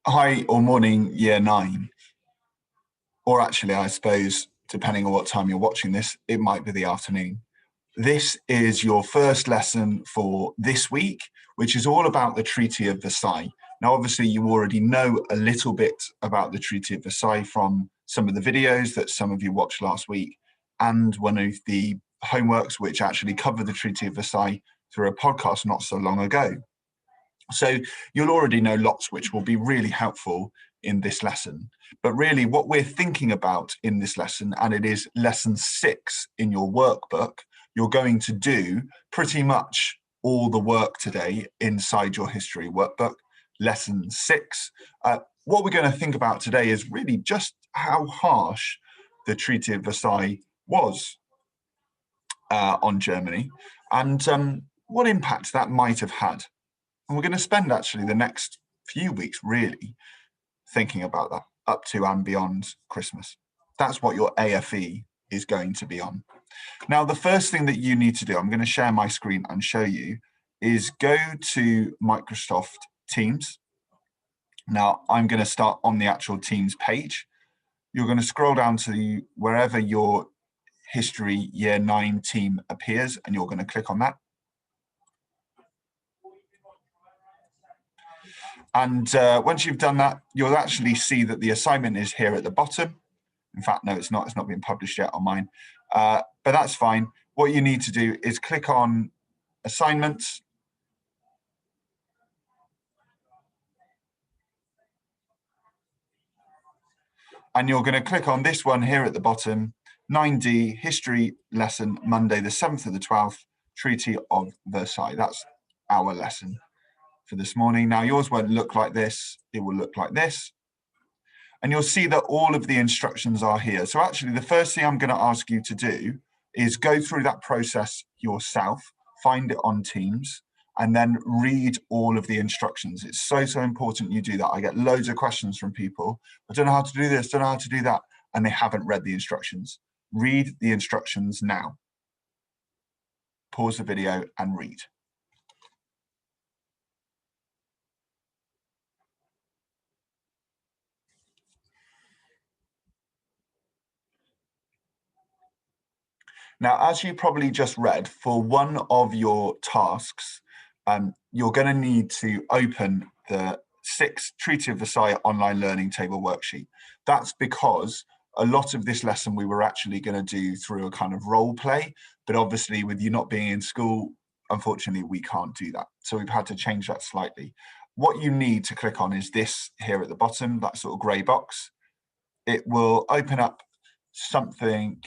Hi or morning, year 9. Or actually, I suppose, depending on what time you're watching this, it might be the afternoon. This is your first lesson for this week, which is all about the Treaty of Versailles. Now, obviously, you already know a little bit about the Treaty of Versailles from some of the videos that some of you watched last week, and one of the homeworks which actually covered the Treaty of Versailles through a podcast not so long ago. So you'll already know lots which will be really helpful in this lesson. But really what we're thinking about in this lesson, and it is lesson 6 in your workbook, you're going to do pretty much all the work today inside your history workbook, lesson 6. What we're going to think about today is really just how harsh the Treaty of Versailles was on Germany, and what impact that might have had. And we're going to spend actually the next few weeks really thinking about that up to and beyond Christmas. That's what your AFE is going to be on. Now, the first thing that you need to do, I'm going to share my screen and show you, is go to Microsoft Teams. Now, I'm going to start on the actual Teams page. You're going to scroll down to wherever your History Year 9 team appears, and you're going to click on that. And once you've done that, you'll actually see that the assignment is here at the bottom. In fact, no, it's not. It's not been published yet on mine, but that's fine. What you need to do is click on Assignments. And you're going to click on this one here at the bottom, 9D, History Lesson, Monday, the 7th of the 12th, Treaty of Versailles. That's our lesson for this morning. Now, yours won't look like this. It will look like this. And you'll see that all of the instructions are here. So actually, the first thing I'm going to ask you to do is go through that process yourself, find it on Teams, and then read all of the instructions. It's so important you do that. I get loads of questions from people. I don't know how to do this, don't know how to do that, and they haven't read the instructions. Read the instructions now. Pause the video and read. Now, as you probably just read, for one of your tasks, you're going to need to open the 6th Treaty of Versailles online learning table worksheet. That's because a lot of this lesson we were actually going to do through a kind of role play, but obviously with you not being in school, unfortunately, we can't do that. So we've had to change that slightly. What you need to click on is this here at the bottom, that sort of grey box. It will open up something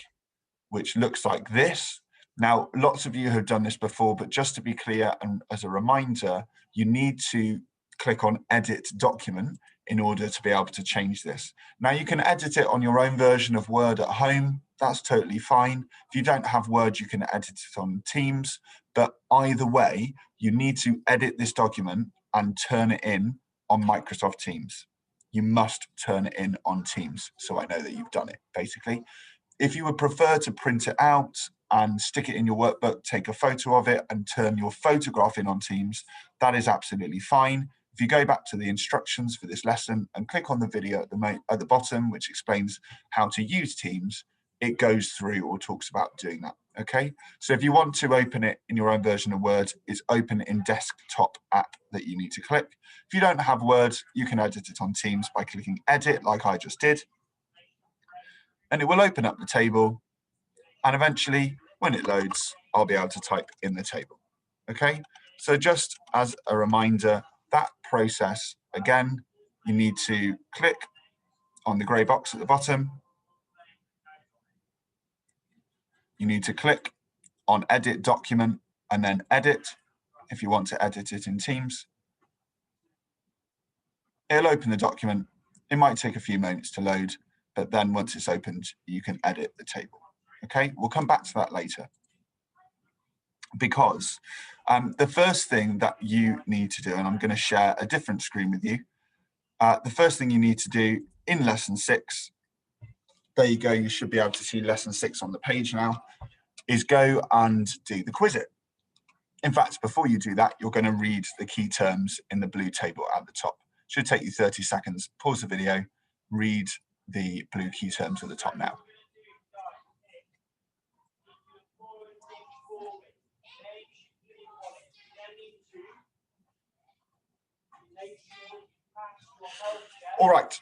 which looks like this. Now, lots of you have done this before, but just to be clear and as a reminder, you need to click on Edit Document in order to be able to change this. Now, you can edit it on your own version of Word at home. That's totally fine. If you don't have Word, you can edit it on Teams. But either way, you need to edit this document and turn it in on Microsoft Teams. You must turn it in on Teams, so I know that you've done it, basically. If you would prefer to print it out and stick it in your workbook, take a photo of it and turn your photograph in on Teams, that is absolutely fine. If you go back to the instructions for this lesson and click on the video at the bottom, which explains how to use Teams, it goes through or talks about doing that, okay? So if you want to open it in your own version of Word, it's open in desktop app that you need to click. If you don't have Word, you can edit it on Teams by clicking Edit, like I just did. And it will open up the table, and eventually, when it loads, I'll be able to type in the table. Okay, so just as a reminder, that process, again, you need to click on the grey box at the bottom. You need to click on Edit Document and then Edit if you want to edit it in Teams. It'll open the document. It might take a few moments to load, but then once it's opened, you can edit the table. Okay, we'll come back to that later. Because the first thing that you need to do, and I'm going to share a different screen with you, the first thing you need to do in lesson 6, there you go, you should be able to see lesson 6 on the page now, is go and do the quiz it. In fact, before you do that, you're going to read the key terms in the blue table at the top. Should take you 30 seconds. Pause the video, read the blue key terms at the top now. All right.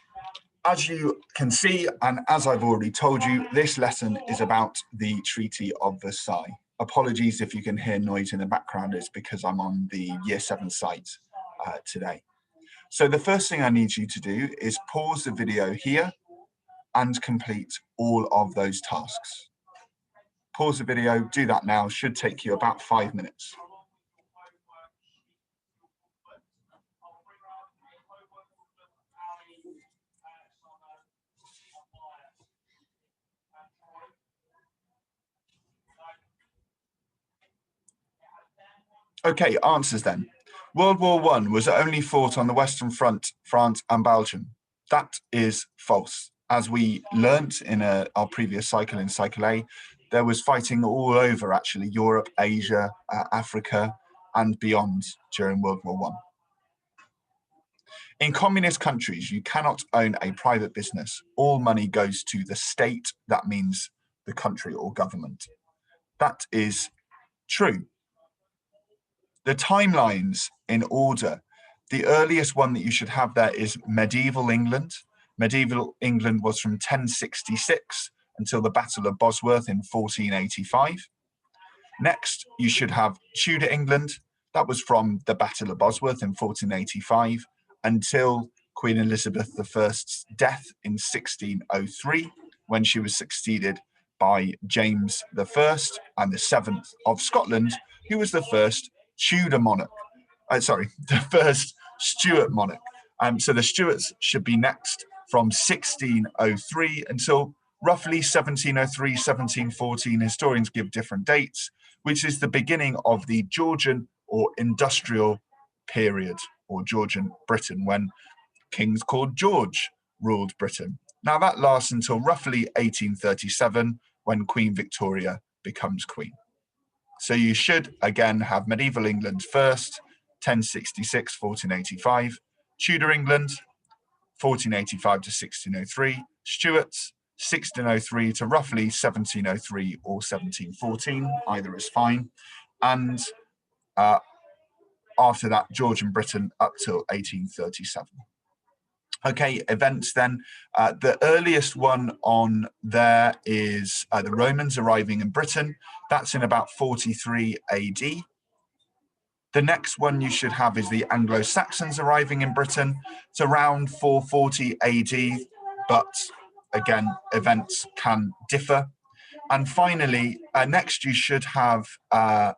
As you can see, and as I've already told you, this lesson is about the Treaty of Versailles. Apologies if you can hear noise in the background, it's because I'm on the Year 7 site today. So the first thing I need you to do is pause the video here and complete all of those tasks. Pause the video, do that now, should take you about 5 minutes. Okay, answers then. World War I was only fought on the Western Front, France and Belgium. That is false. As we learnt in our previous cycle, in Cycle A, there was fighting all over actually Europe, Asia, Africa and beyond during World War I. In communist countries, you cannot own a private business. All money goes to the state. That means the country or government. That is true. The timelines in order. The earliest one that you should have there is medieval England. Medieval England was from 1066 until the Battle of Bosworth in 1485. Next, you should have Tudor England. That was from the Battle of Bosworth in 1485 until Queen Elizabeth I's death in 1603, when she was succeeded by James I and the 7th of Scotland, who was the first Tudor monarch. The first Stuart monarch. So the Stuarts should be next from 1603 until roughly 1703, 1714. Historians give different dates, which is the beginning of the Georgian or industrial period, or Georgian Britain, when kings called George ruled Britain. Now that lasts until roughly 1837, when Queen Victoria becomes queen. So you should, again, have medieval England first, 1066, 1485, Tudor England, 1485 to 1603, Stuarts, 1603 to roughly 1703 or 1714, either is fine, and after that, Georgian Britain up till 1837. Okay, events then. The earliest one on there is the Romans arriving in Britain. That's in about 43 AD. The next one you should have is the Anglo-Saxons arriving in Britain. It's around 440 AD, but again, events can differ. And finally, next you should have Battle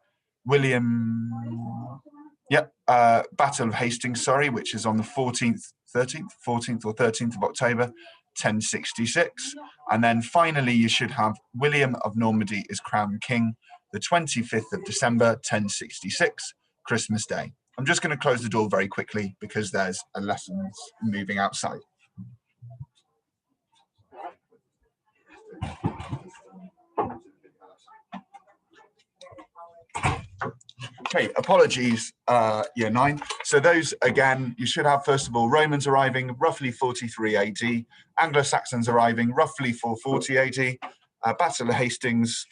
of Hastings, which is on the 14th or 13th of October, 1066. And then finally, you should have William of Normandy is crowned king, the 25th of December, 1066, Christmas Day. I'm just going to close the door very quickly because there's a lesson moving outside. Okay, apologies, year 9. So those, again, you should have, first of all, Romans arriving roughly 43 AD, Anglo-Saxons arriving roughly 440 AD, Battle of Hastings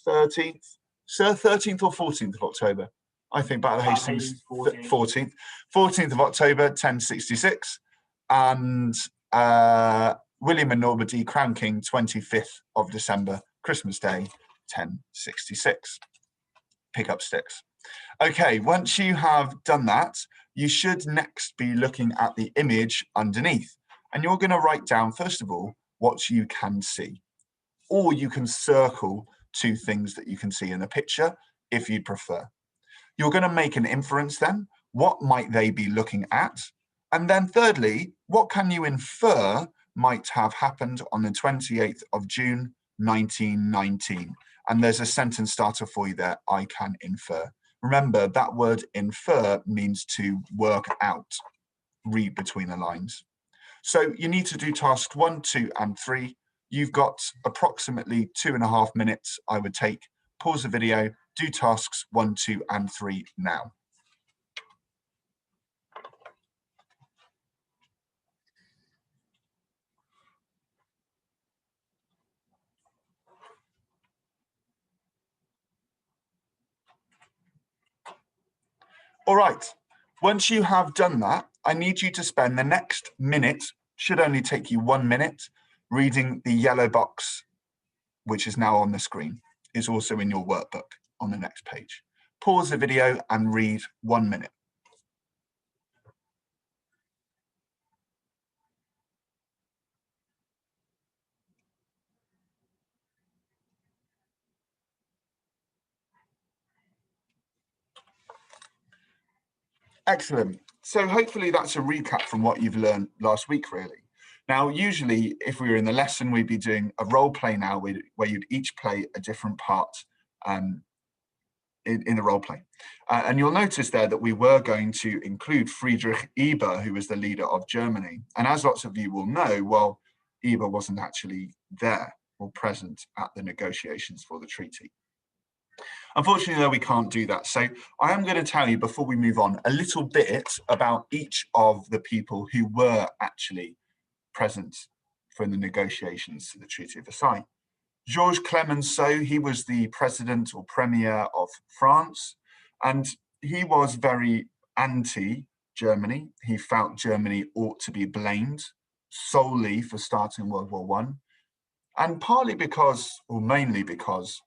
13th or 14th of October. I think Battle of Hastings 14th of October, 1066, and William and Normandy, Crown King, 25th of December, Christmas Day, 1066. Pick up sticks. Okay, once you have done that, you should next be looking at the image underneath. And you're going to write down, first of all, what you can see. Or you can circle 2 things that you can see in a picture, if you prefer. You're going to make an inference then. What might they be looking at? And then thirdly, what can you infer might have happened on the 28th of June, 1919? And there's a sentence starter for you there, I can infer. Remember, that word infer means to work out, read between the lines. So you need to do tasks 1, 2, and 3. You've got approximately 2.5 minutes, I would take. Pause the video, do tasks 1, 2, and 3 now. All right, once you have done that, I need you to spend the next minute, should only take you 1 minute, reading the yellow box, which is now on the screen. It's also in your workbook on the next page. Pause the video and read 1 minute. Excellent. So hopefully that's a recap from what you've learned last week, really. Now, usually if we were in the lesson, we'd be doing a role play now where you'd each play a different part in the role play. And you'll notice there that we were going to include Friedrich Eber, who was the leader of Germany. And as lots of you will know, well, Eber wasn't actually there or present at the negotiations for the treaty. Unfortunately, though, we can't do that. So I am going to tell you, before we move on, a little bit about each of the people who were actually present for the negotiations to the Treaty of Versailles. Georges Clemenceau, he was the president or premier of France, and he was very anti-Germany. He felt Germany ought to be blamed solely for starting World War I, and partly because, or mainly because,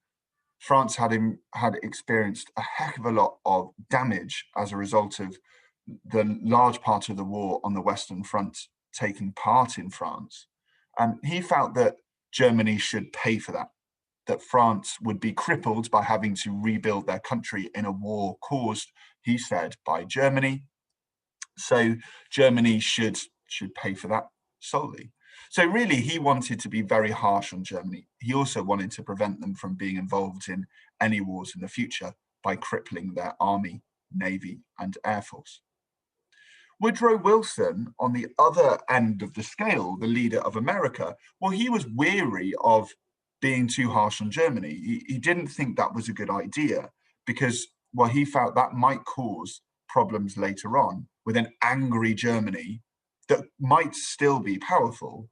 France had experienced a heck of a lot of damage as a result of the large part of the war on the Western Front taking part in France. And he felt that Germany should pay for that France would be crippled by having to rebuild their country in a war caused, he said, by Germany. So Germany should pay for that solely. So really, he wanted to be very harsh on Germany. He also wanted to prevent them from being involved in any wars in the future by crippling their army, navy, and air force. Woodrow Wilson, on the other end of the scale, the leader of America, well, he was weary of being too harsh on Germany. He didn't think that was a good idea because, well, he felt that might cause problems later on with an angry Germany that might still be powerful,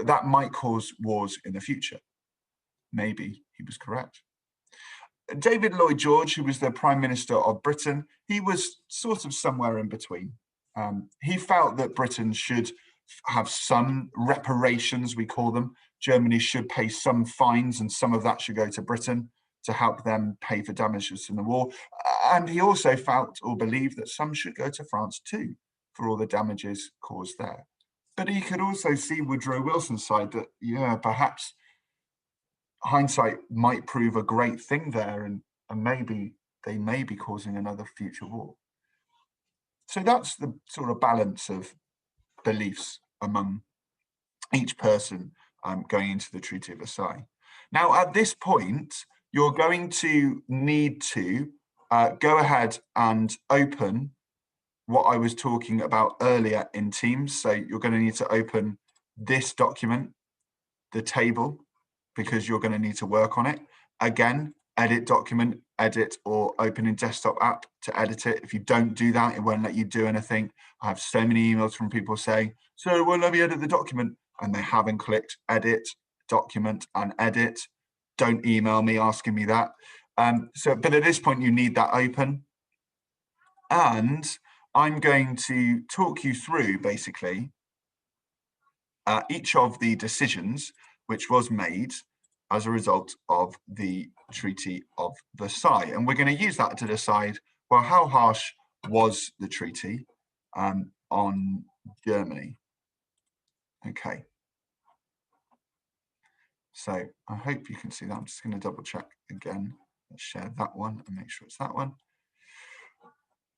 that might cause wars in the future. Maybe he was correct. David Lloyd George, who was the Prime Minister of Britain, he was sort of somewhere in between. He felt that Britain should have some reparations, we call them. Germany should pay some fines, and some of that should go to Britain to help them pay for damages in the war. And he also felt or believed that some should go to France too for all the damages caused there. But he could also see Woodrow Wilson's side that, yeah, perhaps hindsight might prove a great thing there, and maybe they may be causing another future war. So that's the sort of balance of beliefs among each person going into the Treaty of Versailles. Now, at this point, you're going to need to go ahead and open what I was talking about earlier in Teams. So you're going to need to open this document, the table, because you're going to need to work on it. Again, edit document, edit, or open in desktop app to edit it. If you don't do that, it won't let you do anything. I have so many emails from people saying, so it won't let me edit the document, and they haven't clicked edit, document, and edit. Don't email me asking me that. But at this point, you need that open. And I'm going to talk you through, basically, each of the decisions which was made as a result of the Treaty of Versailles. And we're going to use that to decide, well, how harsh was the treaty on Germany? Okay. So I hope you can see that. I'm just going to double check again. Let's share that one and make sure it's that one.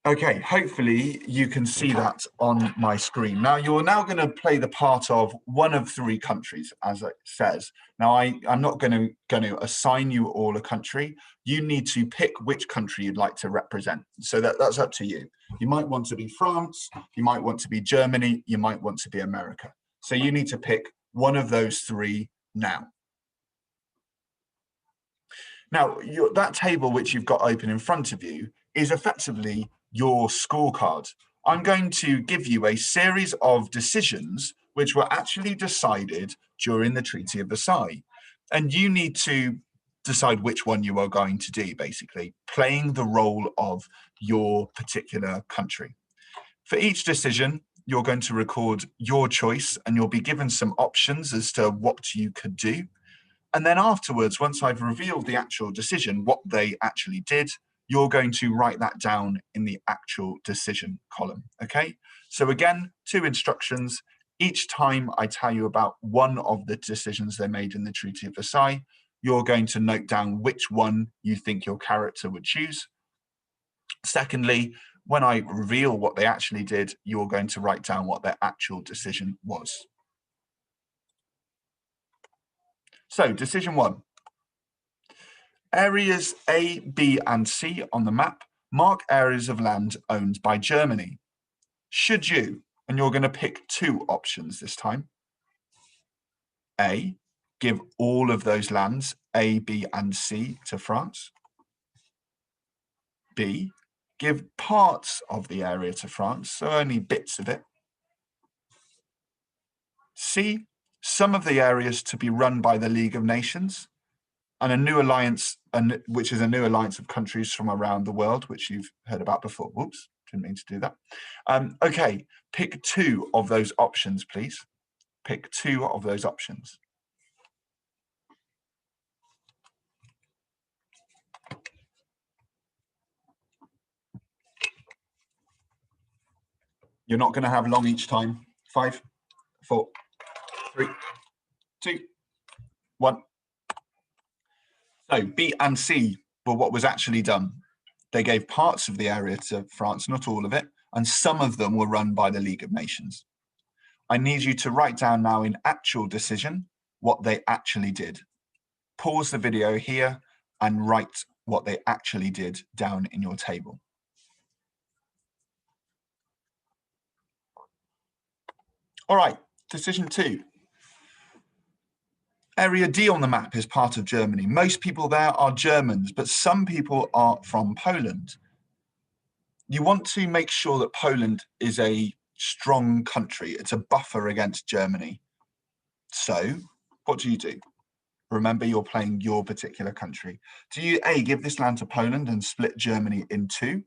Okay, hopefully you can see that on my screen. Now, you're now going to play the part of one of three countries, as it says. Now, I'm not going to assign you all a country. You need to pick which country you'd like to represent. So that's up to you. You might want to be France, you might want to be Germany, you might want to be America. So you need to pick one of those three now. Now, that table which you've got open in front of you is effectively your scorecard. I'm going to give you a series of decisions which were actually decided during the Treaty of Versailles. And you need to decide which one you are going to do, basically, playing the role of your particular country. For each decision, you're going to record your choice and you'll be given some options as to what you could do. And then afterwards, once I've revealed the actual decision, what they actually did, you're going to write that down in the actual decision column, okay? So again, 2 instructions. Each time I tell you about one of the decisions they made in the Treaty of Versailles, you're going to note down which one you think your character would choose. Secondly, when I reveal what they actually did, you're going to write down what their actual decision was. So, decision 1. Areas A, B, and C on the map mark areas of land owned by Germany. Should you, and you're going to pick 2 options this time. A, give all of those lands, A, B, and C, to France. B, give parts of the area to France, so only bits of it. C, some of the areas to be run by the League of Nations, and a new alliance, which is a new alliance of countries from around the world, which you've heard about before. Whoops, didn't mean to do that. Okay, pick 2 of those options, please. Pick 2 of those options. You're not going to have long each time. 5, 4, 3, 2, 1. So B and C were what was actually done. They gave parts of the area to France, not all of it, and some of them were run by the League of Nations. I need you to write down now in actual decision what they actually did. Pause the video here and write what they actually did down in your table. All right, decision 2. Area D on the map is part of Germany. Most people there are Germans, but some people are from Poland. You want to make sure that Poland is a strong country. It's a buffer against Germany. So what do you do? Remember, you're playing your particular country. Do you A, give this land to Poland and split Germany in 2?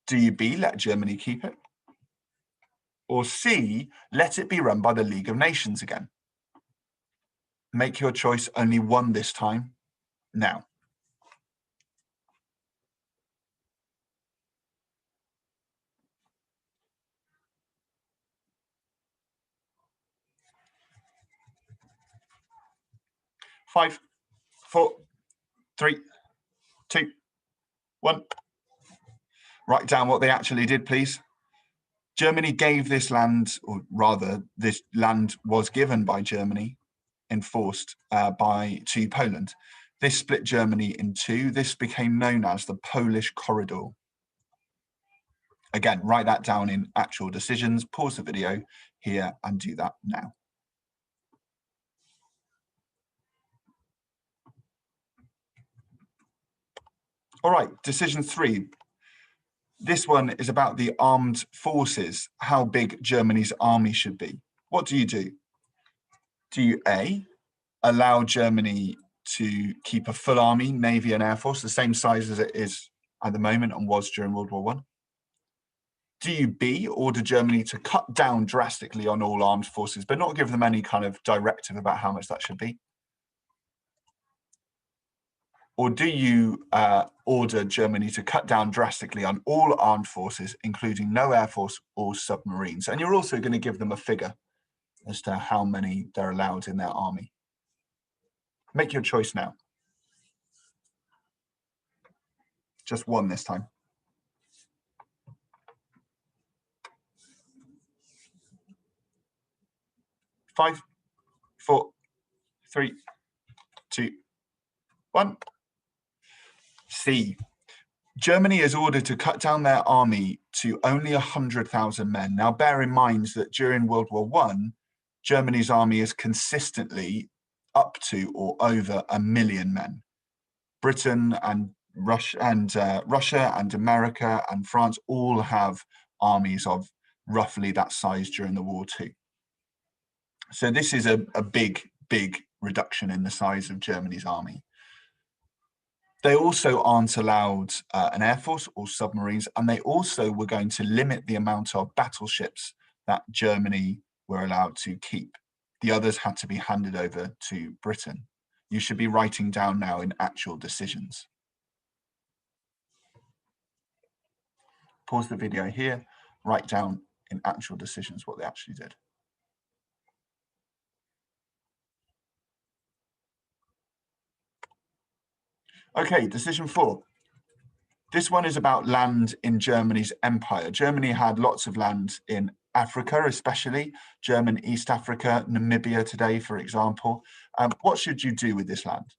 Do you B, let Germany keep it? Or C, let it be run by the League of Nations again? Make your choice, only one this time, now. Five, 4, 3, 2, 1. Write down what they actually did, please. Germany gave this land, or rather, this land was given by Germany, enforced to Poland. This split Germany in 2. This became known as the Polish Corridor. Again, write that down in actual decisions. Pause the video here and do that now. All right, decision 3. This one is about the armed forces, how big Germany's army should be. What do? Do you A, allow Germany to keep a full army, navy and air force, the same size as it is at the moment and was during World War I? Do you B, order Germany to cut down drastically on all armed forces, but not give them any kind of directive about how much that should be? Or do you order Germany to cut down drastically on all armed forces, including no air force or submarines? And you're also going to give them a figure as to how many they're allowed in their army. Make your choice now. Just one this time. 5, 4, 3, 2, 1. C. Germany is ordered to cut down their army to only 100,000 men. Now, bear in mind that during World War I, Germany's army is consistently up to or over 1 million men. Britain and Russia and America and France all have armies of roughly that size during the war too. So this is a big reduction in the size of Germany's army. They also aren't allowed an air force or submarines, and they also were going to limit the amount of battleships that Germany were allowed to keep. The others had to be handed over to Britain. You should be writing down now in actual decisions. Pause the video here, write down in actual decisions what they actually did. Okay, decision 4. This one is about land in Germany's empire. Germany had lots of land in Africa, especially German East Africa, Namibia today, for example. What should you do with this land?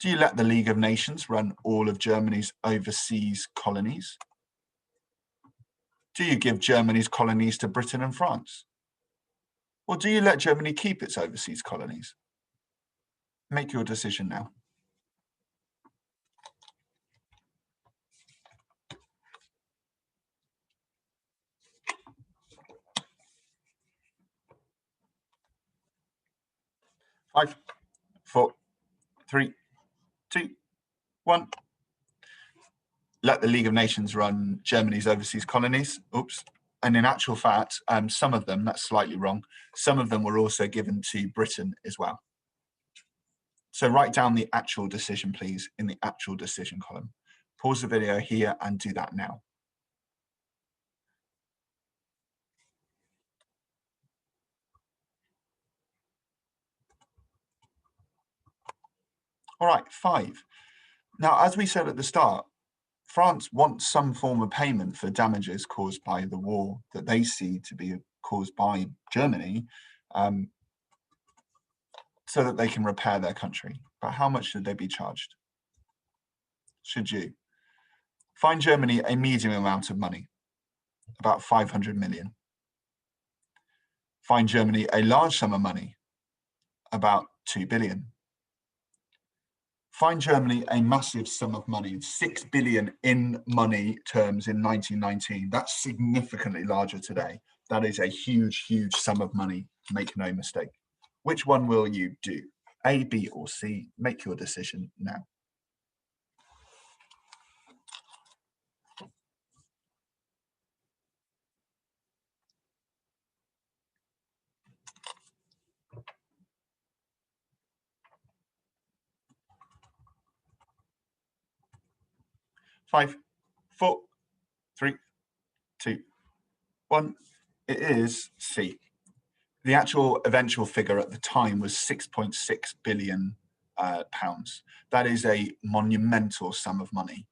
Do you let the League of Nations run all of Germany's overseas colonies? Do you give Germany's colonies to Britain and France? Or do you let Germany keep its overseas colonies? Make your decision now. Five, 4, 3, 2, 1. Let the League of Nations run Germany's overseas colonies. Oops. And in actual fact, some of them, that's slightly wrong, some of them were also given to Britain as well. So write down the actual decision, please, in the actual decision column. Pause the video here and do that now. All right, 5. Now, as we said at the start, France wants some form of payment for damages caused by the war that they see to be caused by Germany, so that they can repair their country. But how much should they be charged? Should you? Find Germany a medium amount of money, about 500 million. Find Germany a large sum of money, about 2 billion. Find Germany a massive sum of money, 6 billion in money terms in 1919. That's significantly larger today. That is a huge, huge sum of money, make no mistake. Which one will you do? A, B, or C? Make your decision now. Five, 4, 3, 2, 1. It is C. The actual eventual figure at the time was 6.6 billion pounds. That is a monumental sum of money.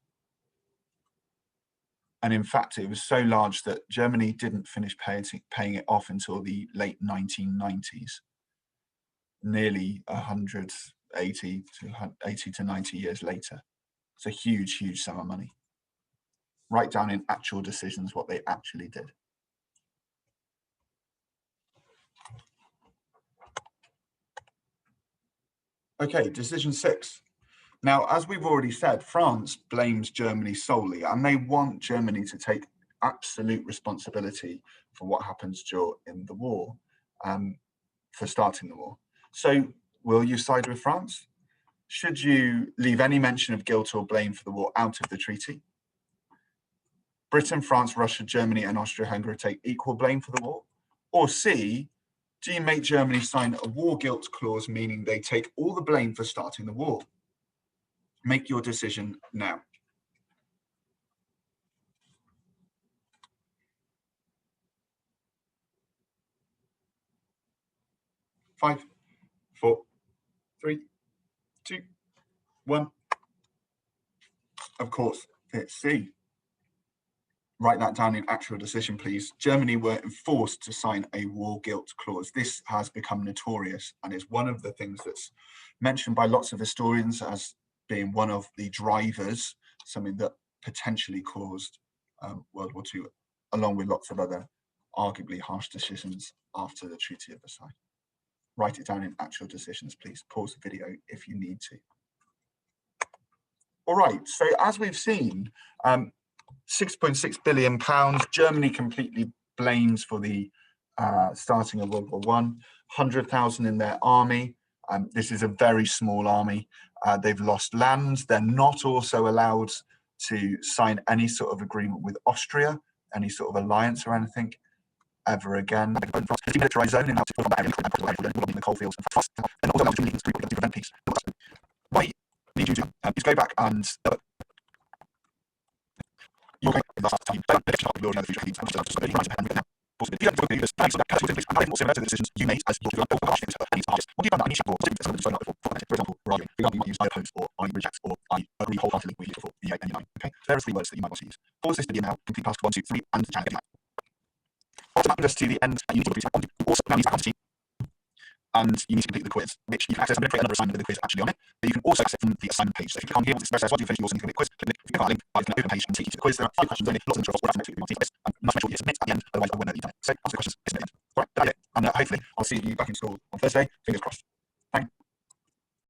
And in fact, it was so large that Germany didn't finish paying it off until the late 1990s, nearly 180 to 90 years later. It's a huge, huge sum of money. Write down in actual decisions what they actually did. Okay, decision 6. Now, as we've already said, France blames Germany solely, and they want Germany to take absolute responsibility for what happens during the war, for starting the war. So, will you side with France? Should you leave any mention of guilt or blame for the war out of the treaty? Britain, France, Russia, Germany, and Austria-Hungary take equal blame for the war? Or C, do you make Germany sign a war guilt clause, meaning they take all the blame for starting the war? Make your decision now. Five, 4, 3, 2, 1. Of course, it's C. Write that down in actual decision, please. Germany were forced to sign a war guilt clause. This has become notorious and is one of the things that's mentioned by lots of historians as being one of the drivers, something that potentially caused World War II, along with lots of other arguably harsh decisions after the Treaty of Versailles. Write it down in actual decisions, please. Pause the video if you need to. All right, so as we've seen, 6.6 billion pounds, Germany completely blames for the starting of World War I, 100,000 in their army, This is a very small army. They've lost land. They're not also allowed to sign any sort of agreement with Austria, any sort of alliance or anything ever again. Demilitarized zone in the coalfields and also to prevent peace. What I need you to do is go back and you're going to decisions you made as your what do you find that I need for example, where are you? For example, you might use I oppose or I reject or I agree wholeheartedly with you for the any line. Okay, so there are 3 words that you might want to use. Pause this video now, complete task 1, 2, 3, and the challenge. After that brings us to the end, you need to also now need to quantity, and you need to complete the quiz, which you can access. I'm going to create another assignment with the quiz actually on it, but you can also access it from the assignment page. So if you can't hear what it says, once you finish, you also need to complete the quiz. Click the link, you can open page and take you to the quiz. There are 5 questions only, lots of materials. We'll have to next week. You must make sure you submit at the end, otherwise I won't know that you've done it. So answer the questions, it's at the end. All right, that's it. And hopefully I'll see you back in school on Thursday. Fingers crossed.